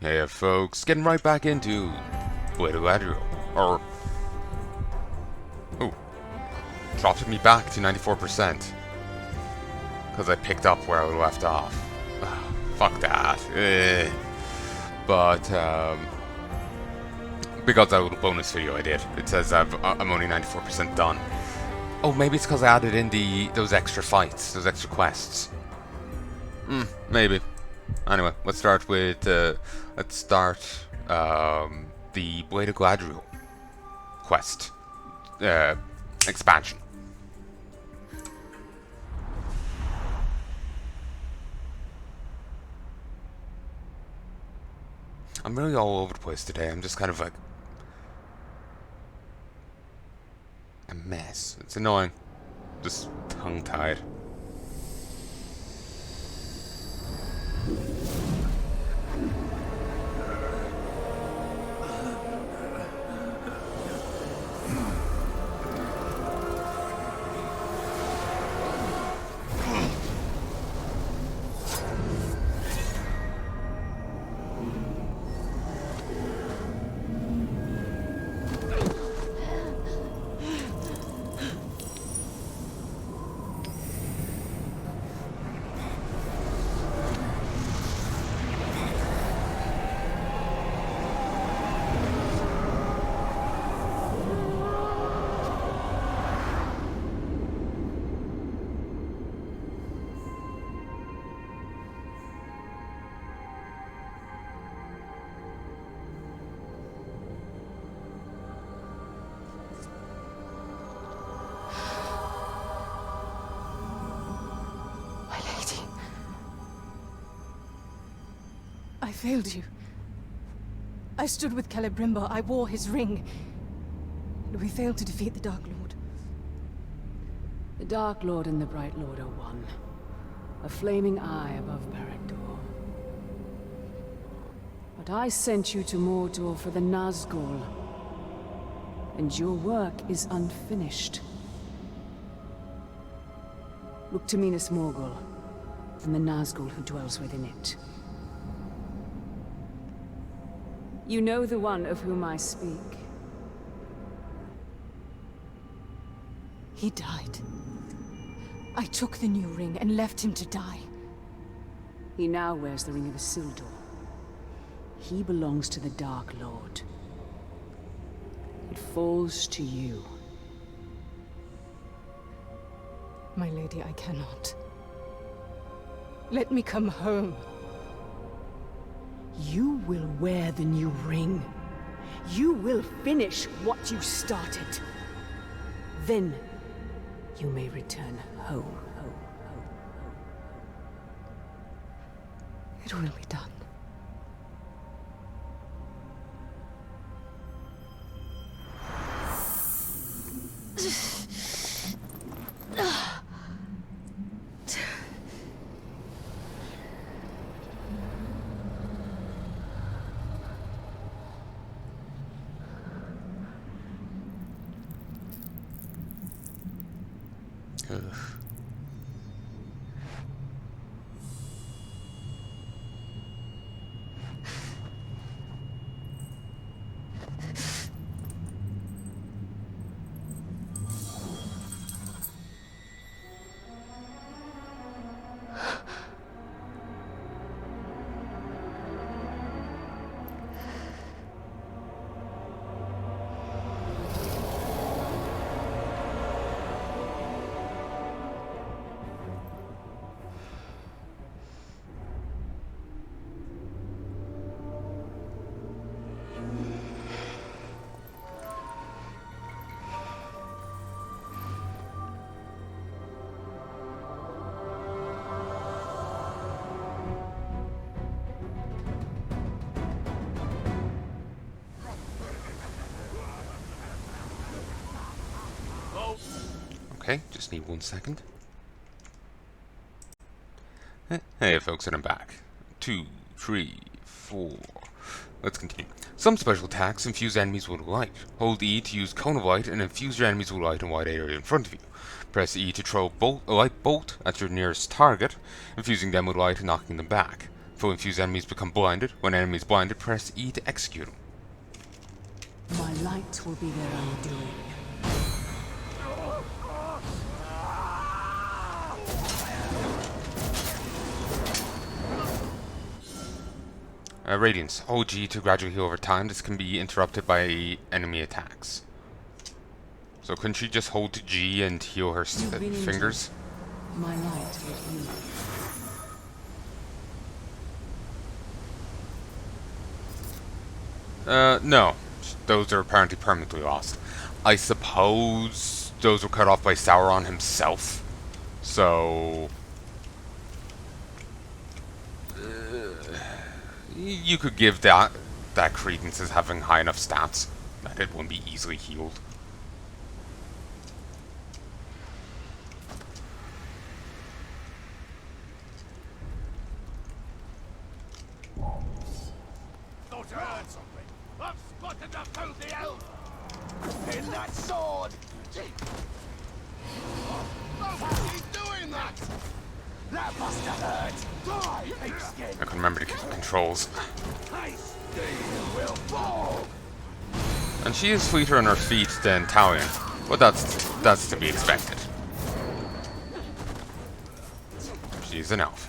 Hey folks, getting right back into Galadriel. Or, oh, dropped me back to 94%. Because I picked up where I left off. Fuck that. But, because that little bonus video I did, it says I'm only 94% done. Oh, maybe it's because I added in those extra fights, those extra quests. Maybe. Anyway, let's start with the Blade of Galadriel quest expansion. I'm really all over the place today. I'm just kind of like a mess. It's annoying. Just tongue-tied. I failed you. I stood with Celebrimbor, I wore his ring. And we failed to defeat the Dark Lord. The Dark Lord and the Bright Lord are one. A flaming eye above Barad-dûr. But I sent you to Mordor for the Nazgul. And your work is unfinished. Look to Minas Morgul, and the Nazgul who dwells within it. You know the one of whom I speak. He died. I took the new ring and left him to die. He now wears the Ring of Isildur. He belongs to the Dark Lord. It falls to you. My lady, I cannot. Let me come home. You will wear the new ring. You will finish what you started. Then you may return home. It will be done. Okay, just need 1 second. Hey folks, and I'm back. 2, 3, 4. Let's continue. Some special attacks infuse enemies with light. Hold E to use Cone of Light and infuse your enemies with light in a wide area in front of you. Press E to throw a light bolt at your nearest target, infusing them with light and knocking them back. Fully infused enemies become blinded. When enemies blinded, press E to execute them. My light will be their undoing. Radiance. Hold G to gradually heal over time. This can be interrupted by enemy attacks. So couldn't she just hold G and heal her fingers? My light will heal. No. Those are apparently permanently lost. I suppose those were cut off by Sauron himself. So... you could give that credence as having high enough stats that it won't be easily healed. Thought I heard something. I've spotted the filthy elf! In that sword! Oh, he's doing that! That must have hurt! Die, pigskin! I can remember the controls. Will fall! And she is fleeter on her feet than Talion, but that's to be expected. She's an elf.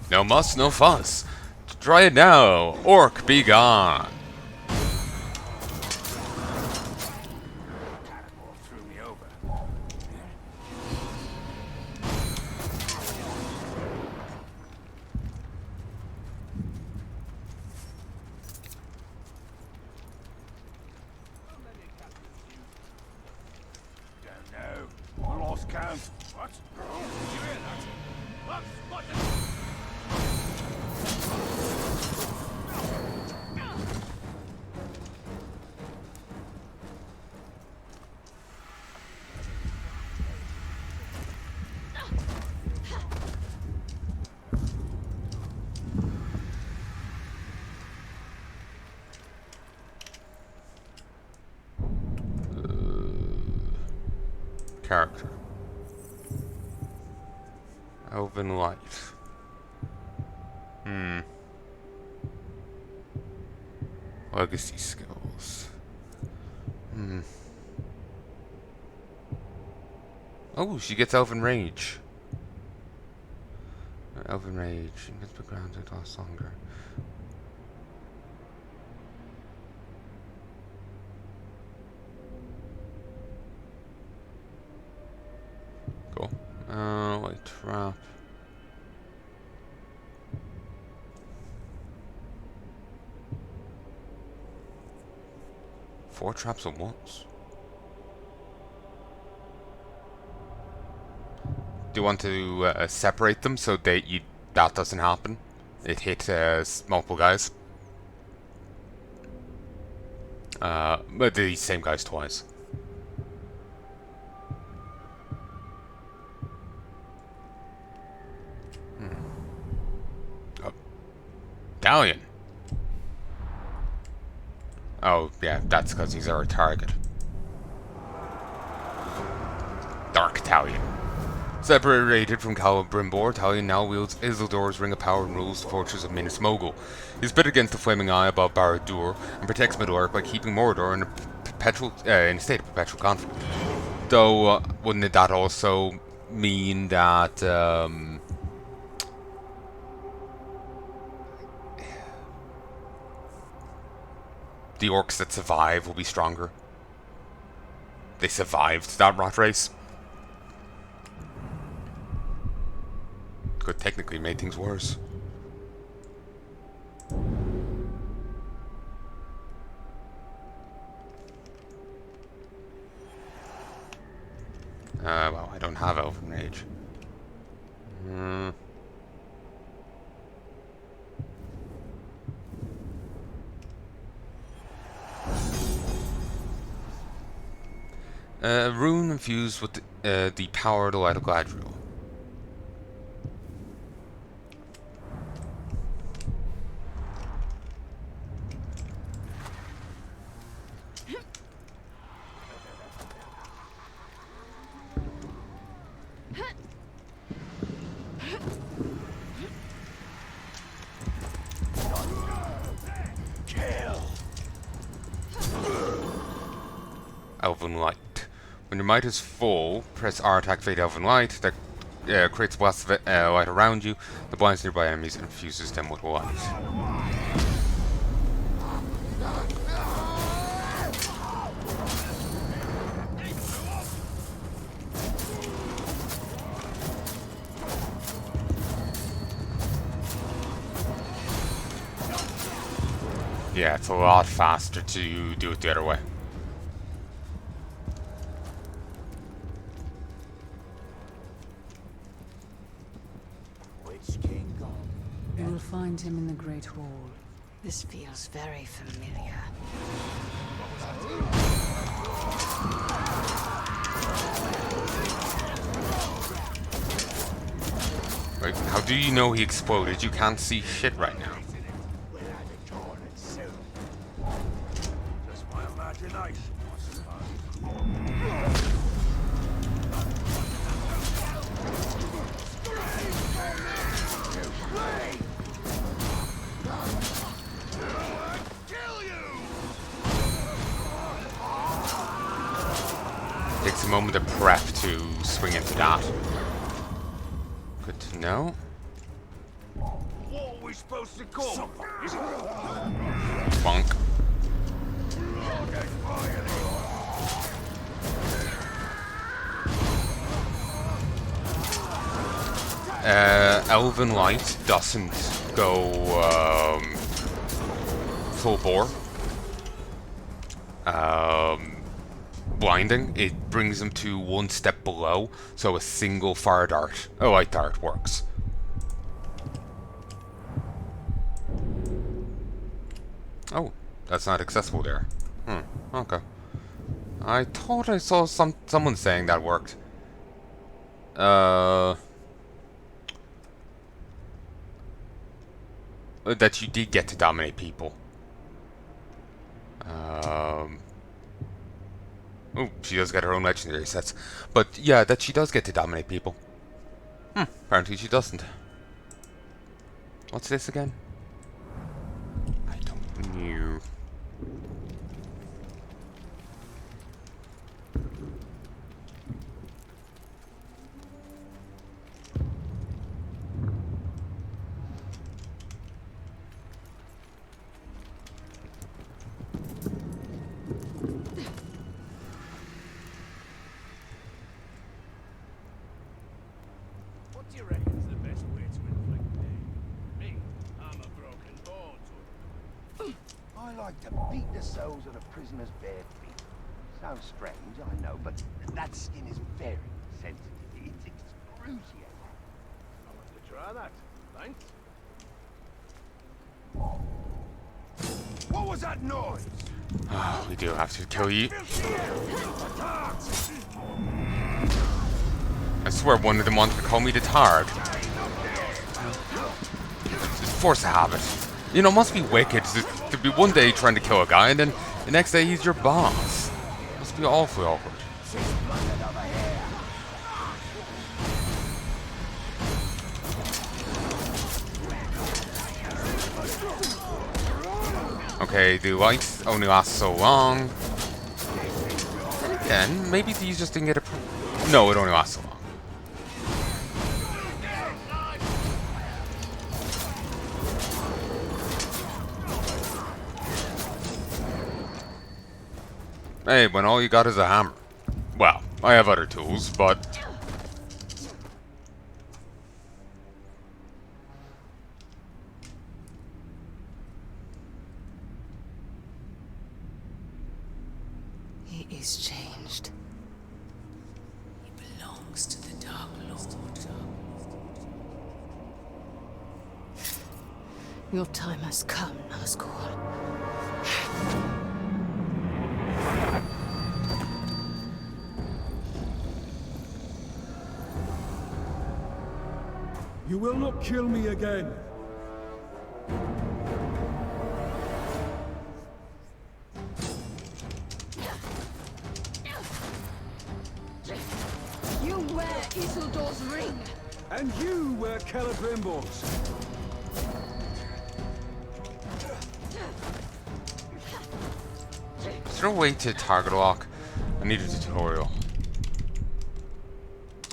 No muss, no fuss. Try it now. Orc, be gone. Threw me over. Don't know. Lost count. What? Did you hear that? I've spotted. Character. Elven Light. Legacy skills. Oh, she gets Elven Rage. Elven Rage. She gets the grounded lasts longer. Cool. Light trap. Four traps at once. Do you want to separate them so that that doesn't happen? It hit multiple guys. But the same guys twice. Oh. Talion. Oh, yeah, that's because he's our target. Dark Talion. Separated from Celebrimbor, Talion now wields Isildur's Ring of Power and rules the fortress of Minas Mogul. He's bid against the Flaming Eye above Barad-dûr and protects Middle-earth by keeping Mordor in a state of perpetual conflict. Though, wouldn't that also mean that the orcs that survive will be stronger? They survived that rat race. Could technically make things worse. Well, I don't have Elven Rage. A rune infused with the power of the light of Galadriel. Elven Light. When your might is full, press R to activate Elven Light. That creates blasts of light around you, that blinds nearby enemies and infuses them with light. Yeah, it's a lot faster to do it the other way. You will find him in the Great Hall. This feels very familiar. Like, how do you know he exploded? You can't see shit right now. Just my imagination. Takes a moment of prep to swing into that. Good to know. What are we supposed to call? Is it? Bonk. Elven Light doesn't go full bore. Blinding, it brings them to one step below, so a single fire dart, a light dart, works. Oh, that's not accessible there. Okay. I thought I saw someone saying that worked. That you did get to dominate people. Oh, she does get her own legendary sets. But yeah, that she does get to dominate people. Apparently she doesn't. What's this again? I don't know. What do you reckon's the best way to inflict pain? Me, I'm a broken bone. I like to beat the soles of the prisoner's bare feet. Sounds strange, I know, but that skin is very sensitive. It's excruciating. I'll have to try that. Thanks. What was that noise? We do have to kill you. I swear one of them wanted to call me the Targ. Just force a habit. You know, it must be wicked to be one day trying to kill a guy and then the next day he's your boss. Must be awfully awkward. Okay, the light only lasts so long. And again, maybe these just didn't get a... No, it only lasts so long. Hey, when all you got is a hammer. Well, I have other tools, but... He is changed. He belongs to the Dark Lord. Your time has come, Nazgul. You will not kill me again. You wear Isildur's ring! And you wear Celebrimbor's. Is there a way to target lock? I need a tutorial.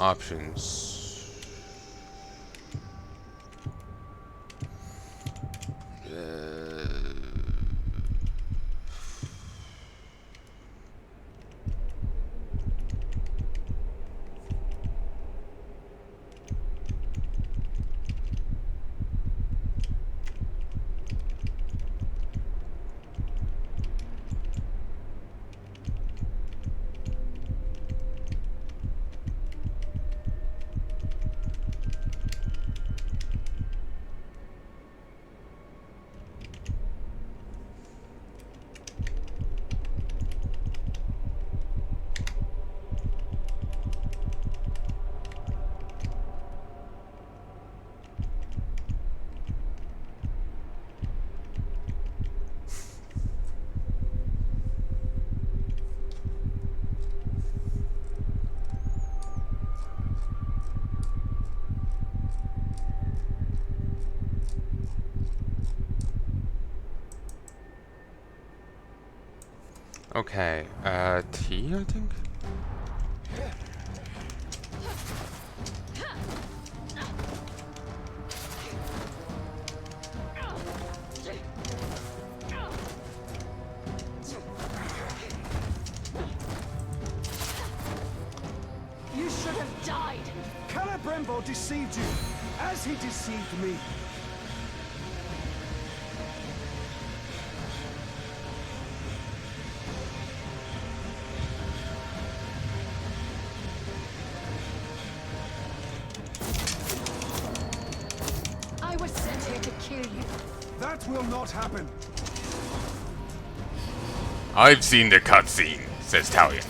Options. Okay, T, I think? You should have died! Celebrimbor deceived you, as he deceived me. I was sent here to kill you. That will not happen. I've seen the cutscene, says Talion.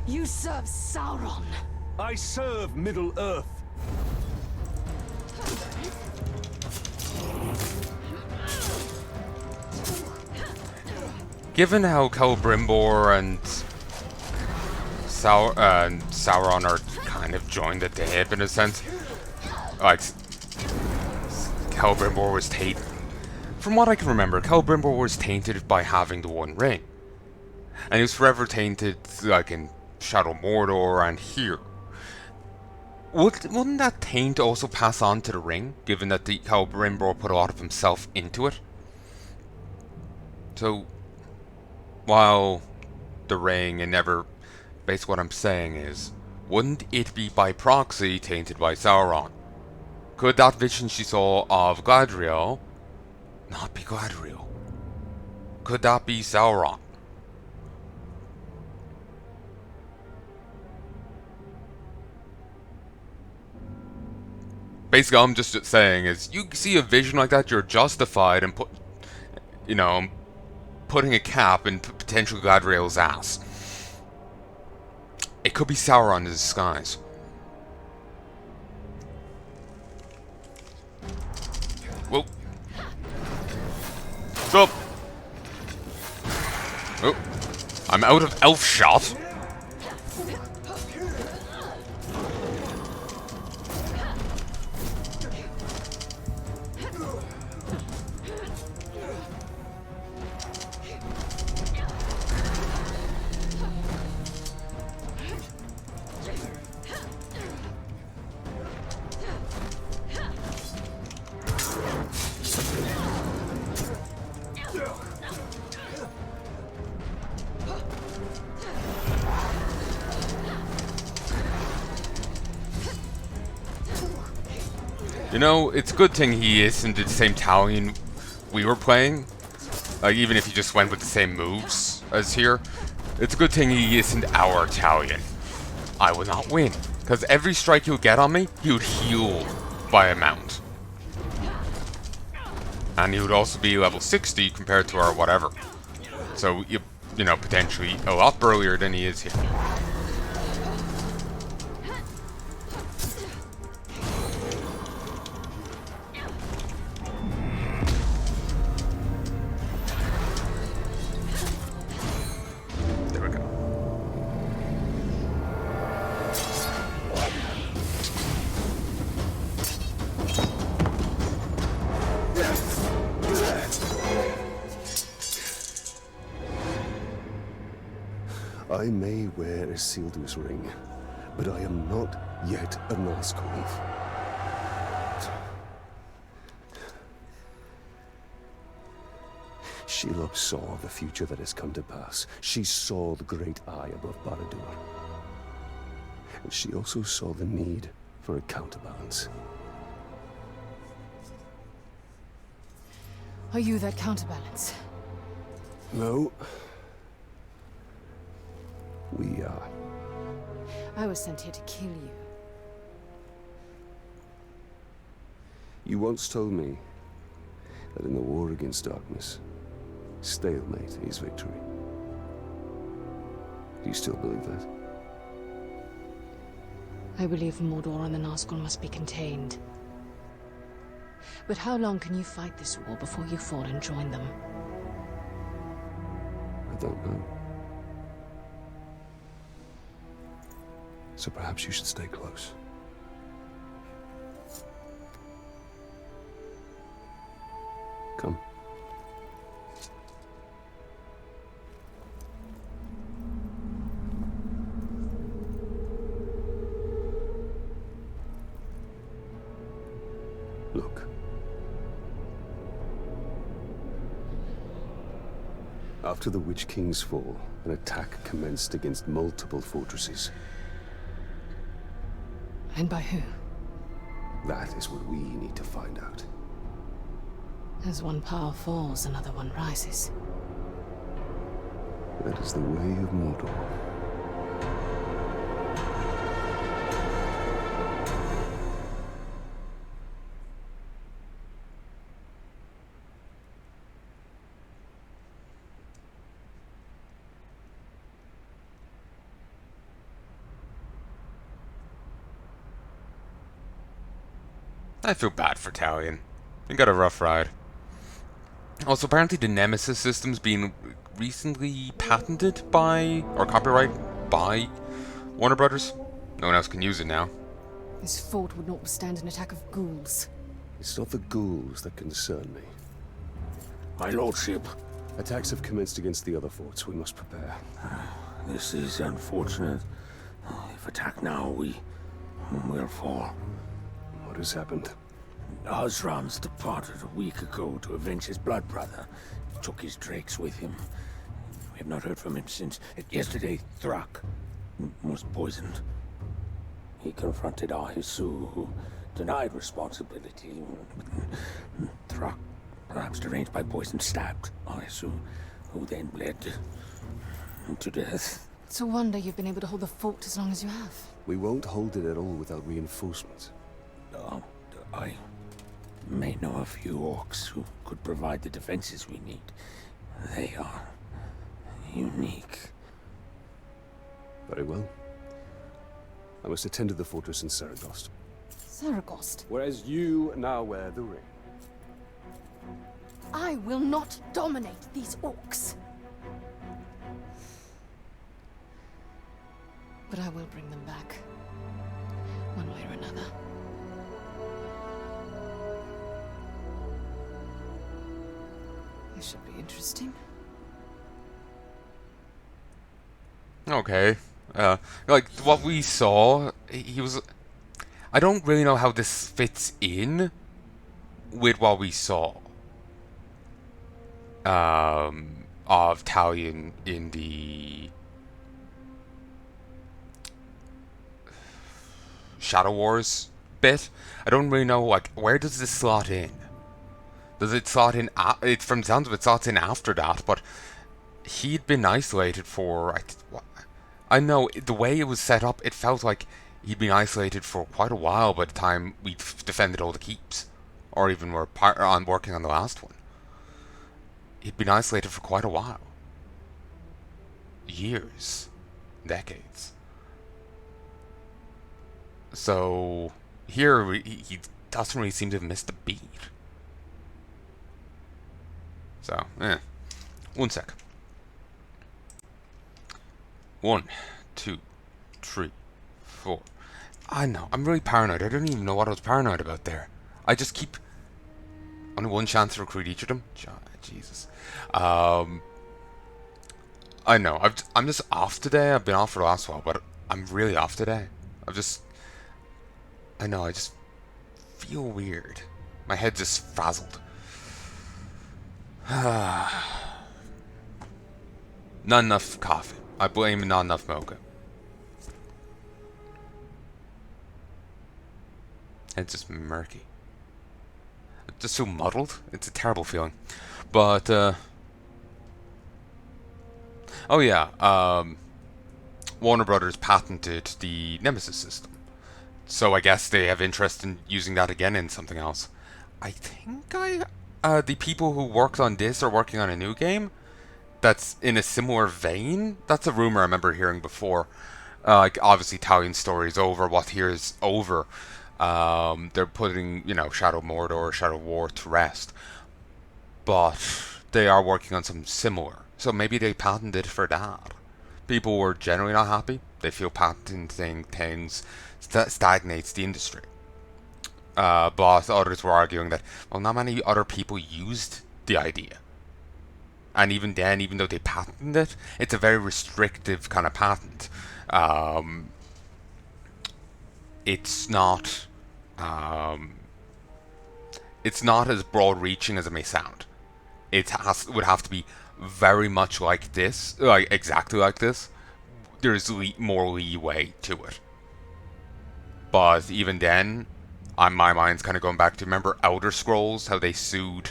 You serve Sauron. I serve Middle-earth. Given how Celebrimbor and Sauron are kind of joined at the hip in a sense, like Celebrimbor was tainted. From what I can remember, Celebrimbor was tainted by having the One Ring, and he was forever tainted, like in Shadow Mordor and here. Wouldn't that taint also pass on to the ring, given that the Celebrimbor put a lot of himself into it? So, while the ring and never... Basically what I'm saying is, wouldn't it be by proxy tainted by Sauron? Could that vision she saw of Galadriel not be Galadriel? Could that be Sauron? Basically, all I'm just saying is, you see a vision like that, you're justified in putting a cap in potential Galadriel's ass. It could be Sauron in disguise. Whoa. Stop. Oh. I'm out of elf shot. You know, it's a good thing he isn't the same Talion we were playing. Like, even if he just went with the same moves as here. It's a good thing he isn't our Talion. I would not win. Because every strike he would get on me, he would heal by amount. And he would also be level 60 compared to our whatever. So, you know, potentially a lot burlier than he is here. I may wear a Isildur's ring, but I am not yet a Nazgul. Shelob saw the future that has come to pass. She saw the great eye above Barad-dûr. And she also saw the need for a counterbalance. Are you that counterbalance? No. We are. I was sent here to kill you. You once told me that in the war against darkness, stalemate is victory. Do you still believe that? I believe Mordor and the Nazgul must be contained. But how long can you fight this war before you fall and join them? I don't know. So perhaps you should stay close. Come. Look. After the Witch King's fall, an attack commenced against multiple fortresses. And by who? That is what we need to find out. As one power falls, another one rises. That is the way of Mordor. I feel bad for Talion. He got a rough ride. Also, apparently the Nemesis system's been recently patented by, or copyrighted by, Warner Brothers. No one else can use it now. This fort would not withstand an attack of ghouls. It's not the ghouls that concern me. My lordship, Attacks have commenced against the other forts. We must prepare. this is unfortunate. If attacked now, we will fall. What has happened? Osran's departed a week ago to avenge his blood brother. He took his drakes with him. We have not heard from him since. Yesterday, Thrak was poisoned. He confronted Ahisu, who denied responsibility. Thrak, perhaps deranged by poison, stabbed Ahisu, who then bled to death. It's a wonder you've been able to hold the fort as long as you have. We won't hold it at all without reinforcements. know a few orcs who could provide the defenses we need. They are unique. Very well. I must attend to the fortress in Saragost. Saragost, Whereas you now wear the ring. I will not dominate these orcs. But I will bring them back. One way or another. This should be interesting. Okay. Like, what we saw, he was... I don't really know how this fits in with what we saw. Of Talion in the... Shadow Wars bit. I don't really know, like, where does this slot in? Does it slot in... It, from the sounds of it, slots in after that, but... He'd been isolated for... I know, the way it was set up, it felt like he'd been isolated for quite a while by the time we'd defended all the keeps. Or even were working on the last one. He'd been isolated for quite a while. Years. Decades. So, here, he doesn't really seem to have missed a beat. So, one sec. 1, 2, 3, 4. I know, I'm really paranoid. I don't even know what I was paranoid about there. I just keep... Only one chance to recruit each of them? Jesus. I know, I'm just off today. I've been off for the last while, but I'm really off today. I know, I just feel weird. My head's just frazzled. Not enough coffee. I blame not enough mocha. It's just murky. I just feel muddled. It's a terrible feeling. But, oh yeah, Warner Brothers patented the Nemesis system. So I guess they have interest in using that again in something else. I think the people who worked on this are working on a new game that's in a similar vein. That's a rumor I remember hearing before. Like, obviously Talion's story is over, what here is over. They're putting, Shadow Mordor, Shadow War to rest. But they are working on something similar. So maybe they patented it for that. People were generally not happy. They feel patenting things stagnates the industry. But others were arguing that, well, not many other people used the idea. And even then, even though they patented it, it's a very restrictive kind of patent. It's not as broad-reaching as it may sound. It would have to be very much like this, like exactly like this. There's more leeway to it. But even then, my mind's kind of going back to, remember Elder Scrolls, how they sued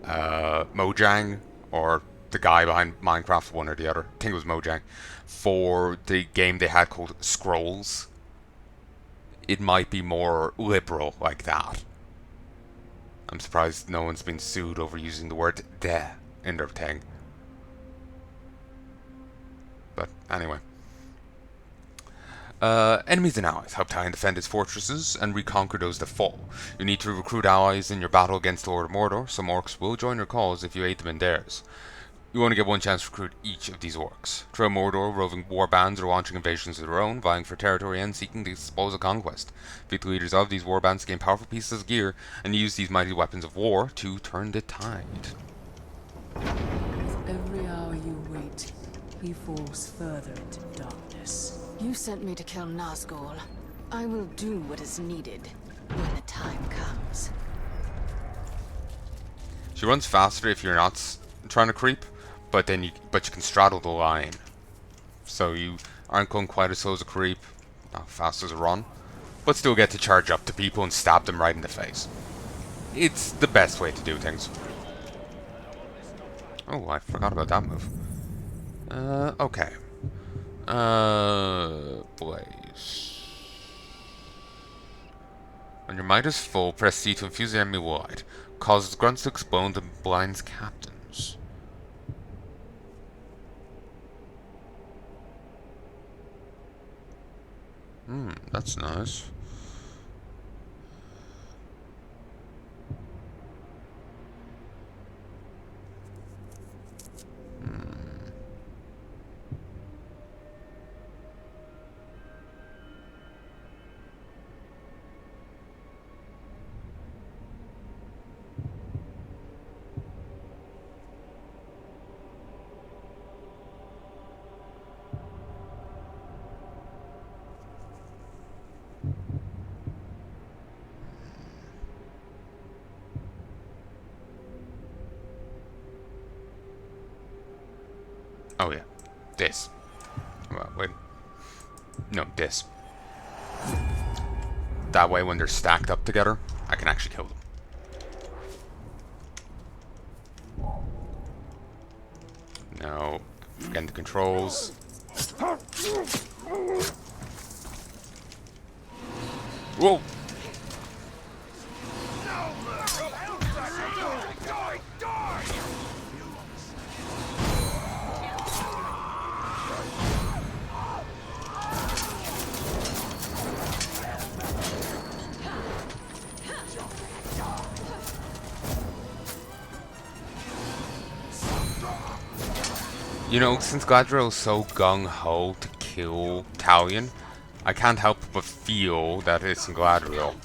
Mojang, or the guy behind Minecraft, one or the other, I think it was Mojang, for the game they had called Scrolls. It might be more liberal like that. I'm surprised no one's been sued over using the word "de" in their thing. But anyway. Enemies and allies help Talion defend his fortresses and reconquer those that fall. You need to recruit allies in your battle against Lord of Mordor. Some orcs will join your cause if you aid them in theirs. You only get one chance to recruit each of these orcs. Throughout Mordor, roving war bands are launching invasions of their own, vying for territory and seeking to expose a conquest. Defeat the leaders of these war bands to gain powerful pieces of gear and use these mighty weapons of war to turn the tide. With every hour you wait, he falls further into darkness. You sent me to kill Nazgul. I will do what is needed when the time comes. She runs faster if you're not trying to creep, but you can straddle the line. So you aren't going quite as slow as a creep, not fast as a run, but still get to charge up to people and stab them right in the face. It's the best way to do things. Oh, I forgot about that move. Okay. Blaze. When your might is full, press C to infuse the enemy with light. Causes grunts to explode and blinds captains. That's nice. Oh yeah, this. Well, wait. No, this. That way, when they're stacked up together, I can actually kill them. No, again the controls. Whoa! You know, since Galadriel is so gung-ho to kill Talion, I can't help but feel that it's Galadriel.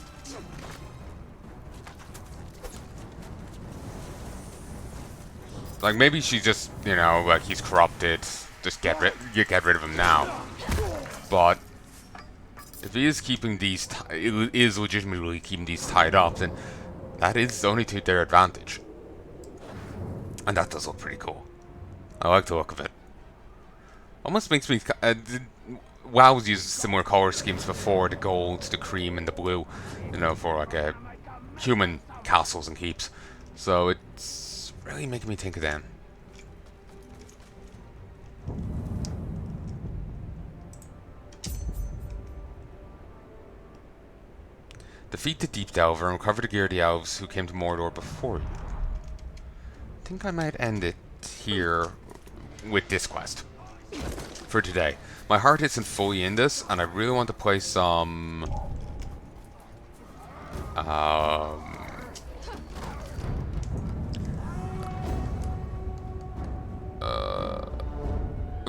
Like, maybe she's just, you know, like, he's corrupted, just get rid of him now. But if he is keeping these, is legitimately keeping these tied up, then that is only to their advantage. And that does look pretty cool. I like the look of it. Almost makes me... WoW's used similar color schemes before, the gold, the cream, and the blue, you know, for like human castles and keeps. So it's really making me think of them. Defeat the Deep Delver and recover the gear of the elves who came to Mordor before you. I think I might end it here with this quest for today. My heart isn't fully in this, and I really want to play some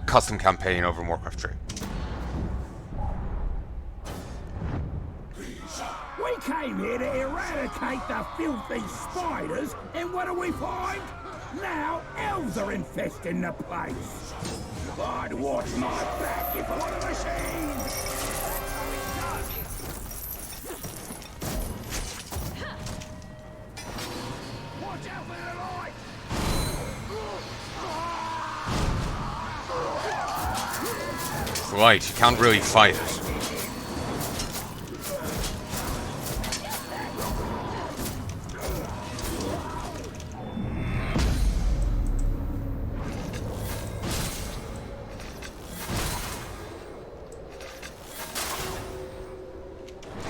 custom campaign over Warcraft 3. We came here to eradicate the filthy spiders, and what do we find? Now elves are infesting the place. I'd watch my back if I were a machine. Watch out for the light. It's light, you can't really fight it.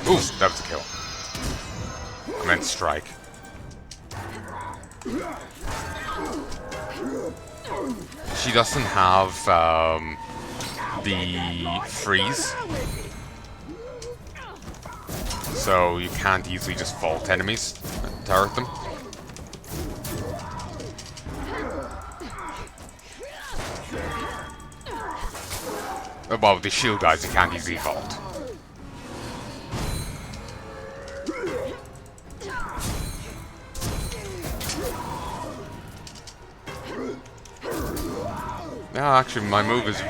Ooh, that was a kill. I meant strike. She doesn't have the freeze, so you can't easily just vault enemies to hurt them. Well, the shield guys you can't easily vault. Yeah, actually, my move is...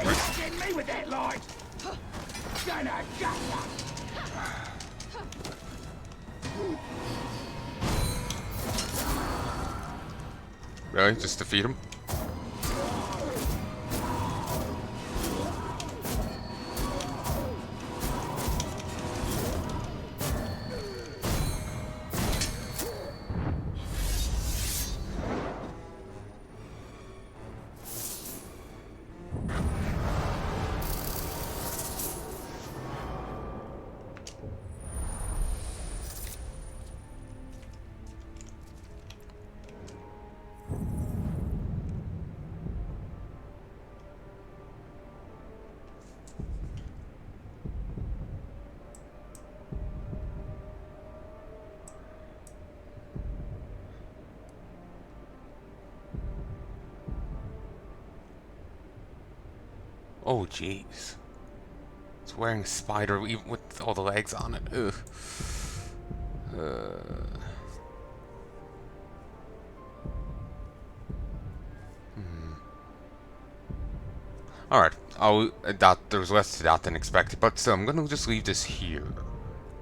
Really? Just defeat him? Oh, jeez. It's wearing a spider even with all the legs on it. Ugh. Alright, there was less to that than expected, but still, I'm gonna just leave this here.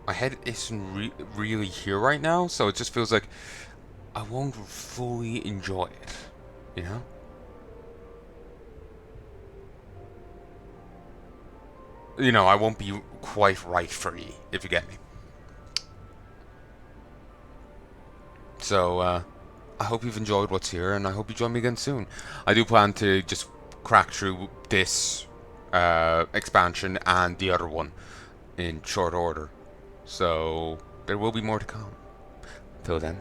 My head isn't really here right now, so it just feels like I won't fully enjoy it, you know? You know, I won't be quite right for E, if you get me. So, I hope you've enjoyed what's here, and I hope you join me again soon. I do plan to just crack through this expansion and the other one in short order. So, there will be more to come. Till then.